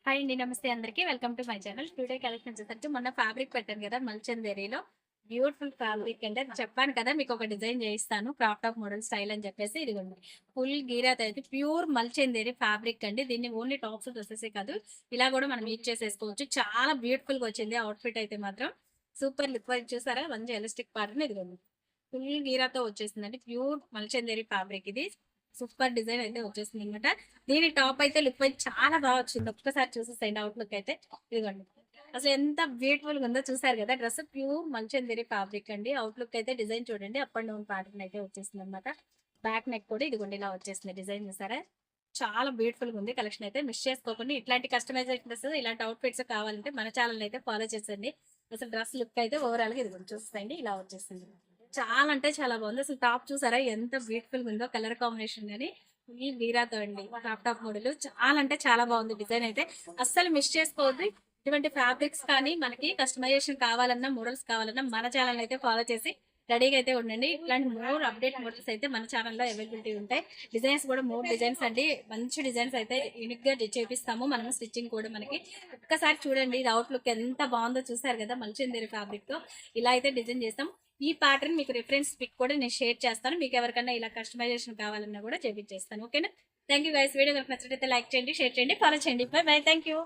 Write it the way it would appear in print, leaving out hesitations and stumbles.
Hi అండి. నమస్తే అందరికి. Welcome to my channel. Today collection వచ్చేసరికి మొన్న ఫ్యాబ్రిక్ పెట్టాను కదా మల్చందేరిలో. బ్యూటిఫుల్ ఫ్యాబ్రిక్ అంటే చెప్పాను కదా మీకు ఒక డిజైన్ చేయిస్తాను క్రాప్ టాప్ మోడల్ స్టైల్ అని చెప్పేసి ఇదిగోండి. ఫుల్ గీరాతో అయితే ప్యూర్ మల్చందేరి ఫ్యాబ్రిక్ అండి. దీన్ని ఓన్లీ టాప్స్ డ్రెస్సెసే కాదు ఇలా కూడా మనం యూజ్ చేసేసుకోవచ్చు. చాలా బ్యూటిఫుల్ గా వచ్చింది అవుట్ఫిట్ అయితే మాత్రం సూపర్ లుక్ వైజ్ చూసారా మంచి ఎలాస్టిక్ ప్యాటర్న్ ఇదిగోండి. ఫుల్ గీరాతో వచ్చేసిందండి. ప్యూర్ మల్చందేరి ఫ్యాబ్రిక్ ఇది. సూపర్ డిజైన్ అయితే వచ్చేసింది అనమాట. దీని టాప్ అయితే లుక్ వైజ్ చాలా బాగా వచ్చింది. ఒక్కసారి చూసేసేయండి అవుట్ లుక్ అయితే ఇదిగోండి. అసలు ఎంత బ్యూటిఫుల్ గా ఉందో చూసారు కదా. డ్రెస్ ప్యూర్ మంచందేరి ఫ్యాబ్రిక్ అండి. అవుట్ లుక్ అయితే డిజైన్ చూడండి. అప్ అండ్ డౌన్ ప్యాటర్న్ అయితే వచ్చేసింది అనమాట. బ్యాక్ నెక్ కూడా ఇదిగోండి ఇలా వచ్చేసింది డిజైన్ చూసారా. చాలా బ్యూటిఫుల్ గా ఉంది. కలెక్షన్ అయితే మిస్ చేసుకోకుండా ఇట్లాంటి కస్టమైజేషన్ డ్రెస్ ఇలాంటి అవుట్ ఫిట్స్ కావాలంటే మన ఛానల్ అయితే ఫాలో చేసండి. అసలు డ్రెస్ లుక్ అయితే ఓవరాల్ గా ఇదిగోండి చూసేయండి ఇలా వచ్చేసింది. చాలా అంటే చాలా బాగుంది. అసలు టాప్ చూసారా ఎంత బ్యూటిఫుల్ గా ఉందో. కలర్ కాంబినేషన్ గానీ ఈ వీరాతో అండి టాప్ టాప్ మోడల్ చాలా అంటే చాలా బాగుంది. డిజైన్ అయితే అస్సలు మిస్ చేసుకోవద్దు. ఇటువంటి ఫ్యాబ్రిక్స్ కానీ మనకి కస్టమైజేషన్ కావాలన్నా మోడల్స్ కావాలన్నా మన ఛానల్ అయితే ఫాలో చేసి రెడీగా అయితే ఉండండి. ఇట్లాంటి మోర్ అప్డేట్ మోడల్స్ అయితే మన ఛానల్లో అవైలబిలిటీ ఉంటాయి. డిజైన్స్ కూడా మోర్ డిజైన్స్ అండి. మంచి డిజైన్స్ అయితే యూనిక్ గా చేపిస్తాము. మనం స్టిచ్చింగ్ కూడా మనకి ఒక్కసారి చూడండి. ఇది అవుట్ లుక్ ఎంత బాగుందో చూసారు కదా. మల్చందేరి ఫ్యాబ్రిక్ తో ఇలా అయితే డిజైన్ చేస్తాం. ఈ ప్యాటర్న్ మీకు రిఫరెన్స్ పిక్ కూడా నేను షేర్ చేస్తాను. మీకు ఎవరికైనా ఇలా కస్టమైజేషన్ కావాలన్నా కూడా చేపించేస్తాను. ఓకేనా. Thank you guys. వీడియో కనుక నచ్చినట్లయితే లైక్ చేయండి, షేర్ చేయండి, ఫాలో చేయండి. By by. Thank you.